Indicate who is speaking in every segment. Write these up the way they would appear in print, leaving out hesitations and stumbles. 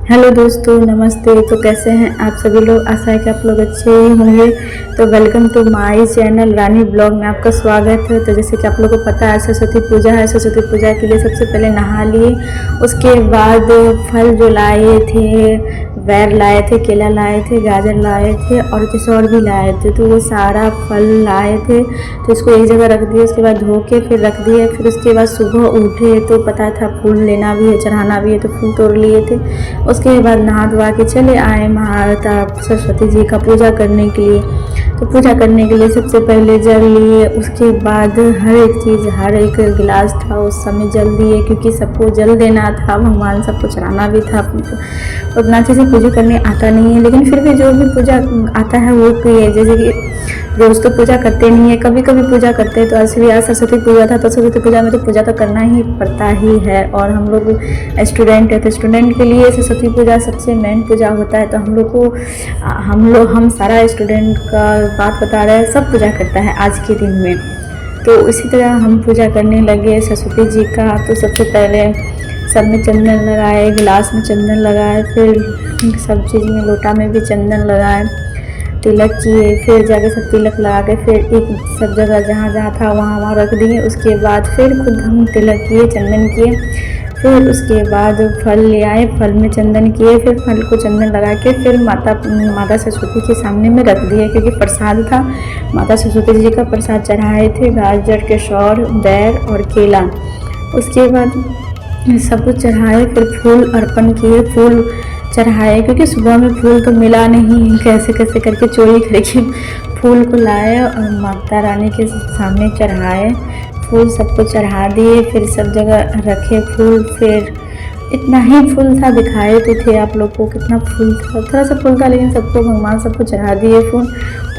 Speaker 1: Hello दोस्तों, नमस्ते। तो कैसे हैं आप सभी लोग? आशा है कि आप लोग अच्छे ही होंगे। तो welcome to my channel Rani blog में आपका स्वागत है। तो जैसे कि आप लोगों को पता है, सरस्वती पूजा है। सरस्वती पूजा के लिए सबसे पहले नहा लिए, उसके बाद फल जो लाए थे, बैर लाए थे, केला लाए थे, गाजर लाए थे और कुछ और भी लाए थे। तो वो सारा फल लाए थे, तो इसको एक जगह रख दिए। उसके बाद धो के फिर रख दिए। फिर उसके बाद सुबह उठे तो पता था फूल लेना भी है, चढ़ाना भी है, तो फूल तोड़ लिए थे। उसके बाद नहा धोवा के चले आए महाराता सरस्वती जी का पूजा करने के लिए। तो पूजा करने के लिए सबसे पहले जल लिए, उसके बाद हर एक चीज़, हर एक गिलास था उस समय जल दिए, क्योंकि सबको जल देना था, भगवान सबको चढ़ाना भी था। उतना अच्छे से पूजा करने आता नहीं है, लेकिन फिर भी जो भी पूजा आता है वो किए। जैसे कि रोज़ तो पूजा करते नहीं है, कभी कभी पूजा करते हैं। तो आज भी आज सरस्वती पूजा था, तो सरस्वती पूजा में तो पूजा तो करना ही पड़ता ही है। और हम लोग स्टूडेंट है, तो स्टूडेंट के लिए सरस्वती पूजा सबसे मेन पूजा होता है। तो हम सारा स्टूडेंट का बात बता रहे हैं, सब पूजा करता है आज के दिन में। तो इसी तरह हम पूजा करने लगे सरस्वती जी का। तो सबसे पहले सब में चंदन लगाए, गिलास में चंदन लगाए, फिर सब चीज़ में, लोटा में भी चंदन लगाए, तिलक किए। फिर जाके सब तिलक लगा के फिर एक सब जगह जहाँ जहाँ था वहाँ रख दिए। उसके बाद फिर खुद हम तिलक किए, चंदन किए। फिर उसके बाद फल ले आए, फल में चंदन किए। फिर फल को चंदन लगा के फिर माता सरस्वती के सामने में रख दिए, क्योंकि प्रसाद था। माता सरस्वती जी का प्रसाद चढ़ाए थे, गाजर के शौर, बैर और केला। उसके बाद सब कुछ चढ़ाए, फिर फूल अर्पण किए, फूल चढ़ाए, क्योंकि सुबह में फूल तो मिला नहीं, कैसे कैसे करके चोरी करके फूल को लाए और माता रानी के सामने चढ़ाए। फूल सबको चढ़ा दिए, फिर सब जगह रखे फूल। फिर इतना ही फूल था, दिखाए तो थे आप लोग को कितना फूल था, थोड़ा सा फूल था, लेकिन सबको भगवान सबको चढ़ा दिए फूल।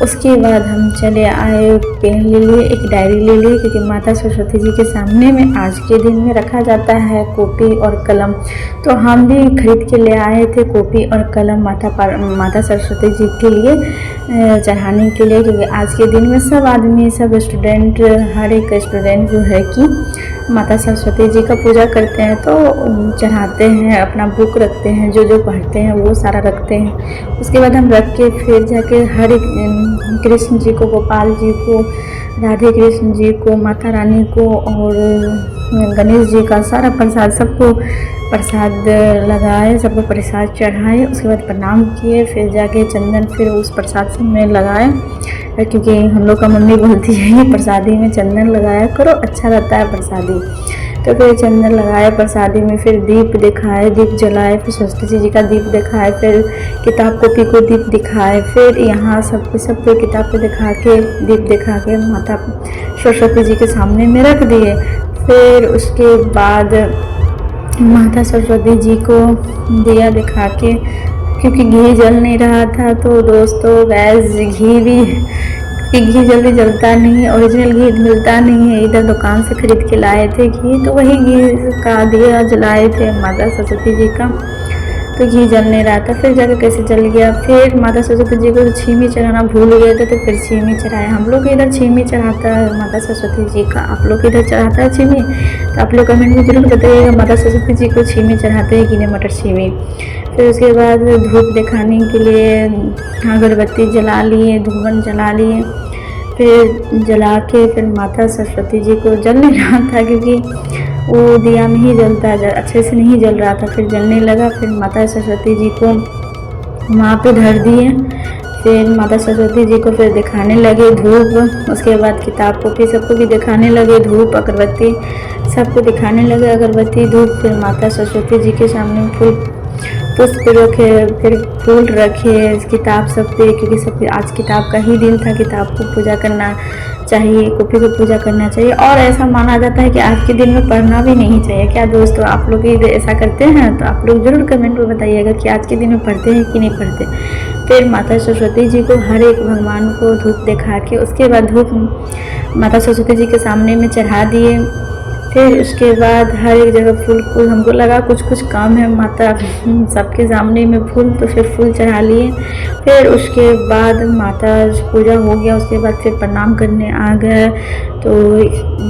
Speaker 1: उसके बाद हम चले आए, पेन ले लिए, एक डायरी ले ली, क्योंकि माता सरस्वती जी के सामने में आज के दिन में रखा जाता है कॉपी और कलम। तो हम भी खरीद के ले आए थे कॉपी और कलम माता सरस्वती जी के लिए चढ़ाने के लिए, क्योंकि आज के दिन में सब आदमी, सब स्टूडेंट, हर एक स्टूडेंट जो है कि माता सरस्वती जी का पूजा करते हैं, तो चढ़ाते हैं, अपना बुक रखते हैं, जो जो पढ़ते हैं वो सारा रखते हैं। उसके बाद हम रख के फिर जाके हर एक कृष्ण जी को, गोपाल जी को, राधे कृष्ण जी को, माता रानी को और गणेश जी का सारा प्रसाद, सबको प्रसाद लगाए, सबको प्रसाद चढ़ाए। उसके बाद प्रणाम किए, फिर जाके चंदन फिर उस प्रसाद में लगाए, क्योंकि हम लोग का मम्मी बोलती है कि प्रसादी में चंदन लगाया करो, अच्छा रहता है प्रसादी। तो फिर चंदन लगाए प्रसादी में, फिर दीप दिखाए, दीप जलाए, फिर सरस्वती जी का दीप दिखाए, फिर किताब कॉपी को दीप दिखाए, फिर यहाँ सबको किताब को दिखा के, दीप दिखा के माता सरस्वती जी के सामने में रख दिए। फिर उसके बाद माता सरस्वती जी को दिया दिखा के, क्योंकि घी जल नहीं रहा था, तो दोस्तों गैस घी जल्दी जलता नहीं है, ओरिजिनल घी मिलता नहीं है। इधर दुकान से खरीद के लाए थे घी, तो वही घी का दिया जलाए थे माता सरस्वती जी का, तो घी जल नहीं रहा था। फिर जाकर कैसे जल गया। फिर माता सरस्वती जी को छीमी चढ़ाना भूल गए थे, तो फिर छीमी चढ़ाए। हम लोग इधर छीमी चढ़ाता है माता सरस्वती जी का, आप लोग इधर चढ़ाता है छीमी? तो आप लोग कमेंट में जरूर बताइएगा, माता सरस्वती जी को छीमी चढ़ाते हैं कि नहीं, मटर छीमी। फिर उसके बाद धूप दिखाने के लिए अगरबत्ती जला लिए, धूपन जला लिए। फिर जला के फिर माता सरस्वती जी को जल नहीं रहा था, क्योंकि वो दिया में ही जलता है, अच्छे से नहीं जल रहा था। फिर जलने लगा, फिर माता सरस्वती जी को वहाँ पे धर दिए। फिर माता सरस्वती जी को फिर दिखाने लगे धूप। उसके बाद किताब कॉपी सबको भी दिखाने लगे, धूप अगरबत्ती सबको दिखाने लगे, अगरबत्ती धूप। फिर माता सरस्वती जी के सामने पुष्प रखे, फिर फूल रखे किताब सब पे, क्योंकि सब आज किताब का ही दिन था, किताब को पूजा करना चाहिए, कॉपी को पूजा करना चाहिए। और ऐसा माना जाता है कि आज के दिन में पढ़ना भी नहीं चाहिए। क्या दोस्तों आप लोग ऐसा करते हैं? तो आप लोग जरूर कमेंट में बताइएगा कि आज के दिन में पढ़ते हैं कि नहीं पढ़ते। फिर माता सरस्वती जी को हर एक भगवान को धूप दिखा के, उसके बाद धूप माता सरस्वती जी के सामने में चढ़ा दिए। फिर उसके बाद हर एक जगह फूल हमको लगा कुछ काम है माता सबके सामने में फूल, तो फिर फूल चढ़ा लिए। फिर उसके बाद माता पूजा हो गया, उसके बाद फिर प्रणाम करने आ गए तो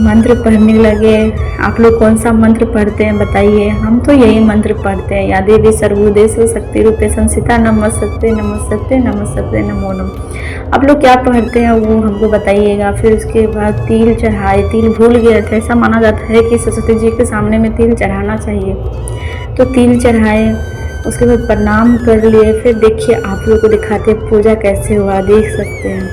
Speaker 1: मंत्र पढ़ने लगे। आप लोग कौन सा मंत्र पढ़ते हैं बताइए? हम तो यही मंत्र पढ़ते हैं, या देवी सर्वभूतेषु शक्तिरूपे संस्थिता नमस्ते नमस्ते नमस्ते नमो नमः। आप लोग क्या पढ़ते हैं वो हमको बताइएगा। फिर उसके बाद तिल चढ़ाए, तिल भूल गए थे, ऐसा माना जाता है कि सरस्वती जी के सामने में तिल चढ़ाना चाहिए, तो तिल चढ़ाए। उसके बाद प्रणाम कर लिए। फिर देखिए आप लोग को दिखाते पूजा कैसे हुआ, देख सकते हैं।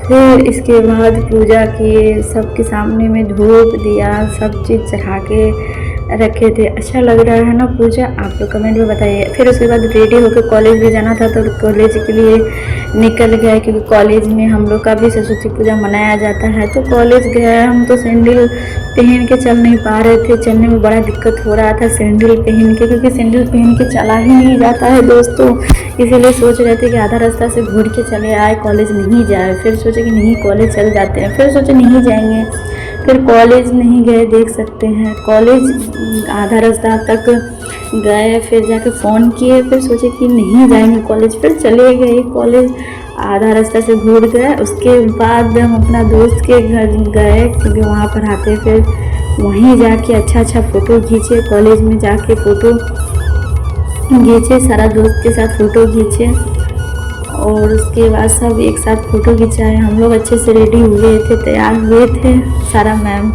Speaker 1: फिर इसके बाद पूजा किए, सबके सामने में धूप दिया, सब चीज़ चढ़ा के रखे थे। अच्छा लग रहा है ना पूजा? आप लोग कमेंट में बताइए। फिर उसके बाद रेडी होकर कॉलेज भी जाना था, तो कॉलेज के लिए निकल गए, क्योंकि कॉलेज में हम लोग का भी सरस्वती पूजा मनाया जाता है। तो कॉलेज गए हम, तो सैंडल पहन के चल नहीं पा रहे थे, चलने में बड़ा दिक्कत हो रहा था सैंडल पहन के, क्योंकि सैंडल पहन के चला ही नहीं जाता है दोस्तों। इसीलिए सोच रहे थे कि आधा रास्ता से घूर के चले आए, कॉलेज नहीं जाए। फिर सोचे कि नहीं कॉलेज चल जाते हैं, फिर सोचे नहीं जाएंगे, फिर कॉलेज नहीं गए। देख सकते हैं कॉलेज आधा रास्ता तक गए, फिर जाके फ़ोन किए, फिर सोचे कि नहीं जाएंगे कॉलेज, फिर चले गए कॉलेज। आधा रास्ता से घूर गए। उसके बाद हम अपना दोस्त के घर गए, क्योंकि वहाँ पर आते, फिर वहीं जाके अच्छा फ़ोटो खींचे। कॉलेज में जाके फ़ोटो खींचे, सारा दोस्त के साथ फ़ोटो खींचे, और उसके बाद सब एक साथ फ़ोटो खिंचाए। हम लोग अच्छे से रेडी हुए थे, तैयार हुए थे सारा मैम।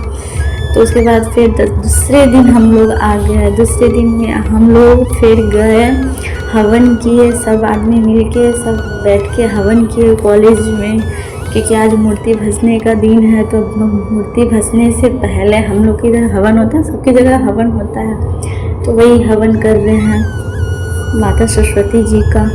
Speaker 1: तो उसके बाद फिर दूसरे दिन हम लोग आ गए। दूसरे दिन में हम लोग फिर गए, हवन किए, सब आदमी मिलके सब बैठ के हवन किए कॉलेज में, क्योंकि आज मूर्ति भसने का दिन है। तो मूर्ति भसने से पहले हम लोग के इधर हवन होता है, सबकी जगह हवन होता है, तो वही हवन कर रहे हैं माता सरस्वती जी का।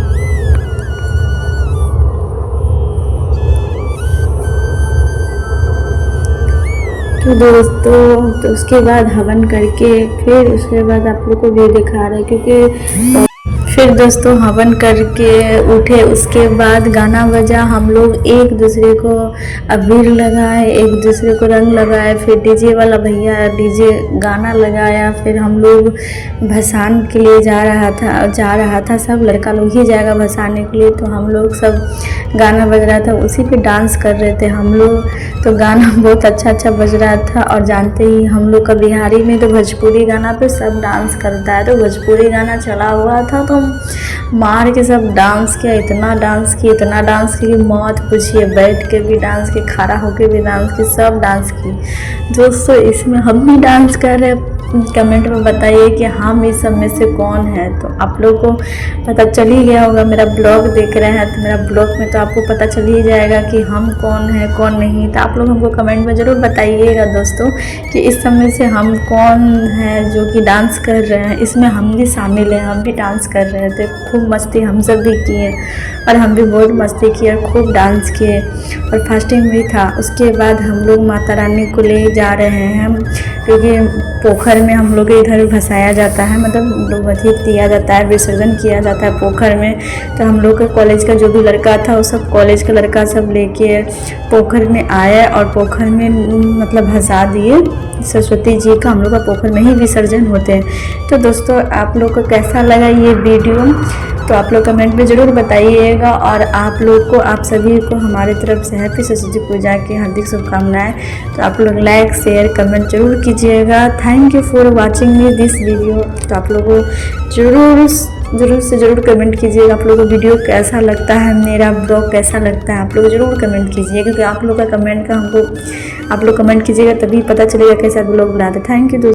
Speaker 1: तो दोस्तों, तो उसके बाद हवन करके फिर उसके बाद आप लोग को भी दिखा रहे हैं, क्योंकि फिर दोस्तों हवन करके उठे। उसके बाद गाना बजा, हम लोग एक दूसरे को अबीर लगाए, एक दूसरे को रंग लगाए। फिर डीजे वाला भैया डीजे गाना लगाया। फिर हम लोग भसान के लिए जा रहा था सब लड़का लोग ही जाएगा भसाने के लिए, तो हम लोग सब गाना बज रहा था, उसी पे डांस कर रहे थे हम लोग। तो गाना बहुत अच्छा बज रहा था, और जानते ही हम लोग का बिहारी में तो भोजपुरी गाना पे सब डांस करता है, तो भोजपुरी गाना चला हुआ था, तो मार के सब डांस किया। इतना डांस किया कि मौत पूछिए। बैठ के भी डांस किए, खड़ा होके भी डांस किए, सब डांस किए दोस्तों। इसमें हम भी डांस कर रहे हैं। कमेंट में बताइए कि हम इस सब में से कौन है। तो आप लोग को पता चल ही गया होगा, मेरा ब्लॉग देख रहे हैं तो मेरा ब्लॉग में तो आपको पता चल ही जाएगा कि हम कौन है कौन नहीं। तो आप लोग हमको कमेंट में ज़रूर बताइएगा दोस्तों कि इस सब में से हम कौन है जो कि डांस कर रहे हैं। इसमें हम भी शामिल हैं, हम भी डांस कर रहे थे, खूब मस्ती हम सब भी किए, और हम भी बहुत मस्ती किए, खूब डांस किए, और फास्टिंग भी था। उसके बाद हम लोग माता रानी को ले जा रहे हैं, क्योंकि पोखर में हम लोग के इधर भसाया जाता है, मतलब अधिक दिया जाता है, विसर्जन किया जाता है पोखर में। तो हम लोग का कॉलेज का जो भी लड़का था वो सब कॉलेज का लड़का सब लेके पोखर में आया, और पोखर में मतलब भसा दिए सरस्वती जी का। हम लोग का पोखर में ही विसर्जन होते हैं। तो दोस्तों आप लोग को कैसा लगा ये वीडियो, तो आप लोग कमेंट में ज़रूर बताइएगा। और आप लोग को, आप सभी को हमारे तरफ से हैप्पी सरस्वती पूजा की हार्दिक शुभकामनाएं। तो आप लोग लाइक शेयर कमेंट जरूर कीजिएगा। Thank you for watching me this video. तो आप लोगों को ज़रूर कमेंट कीजिएगा आप लोगों को वीडियो कैसा लगता है, मेरा ब्लॉग कैसा लगता है। आप लोग ज़रूर कमेंट कीजिएगा, क्योंकि आप लोग का कमेंट का हमको, आप लोग कमेंट कीजिएगा तभी पता चलेगा कैसा ब्लॉग बनाते। थैंक यू दोस्तों।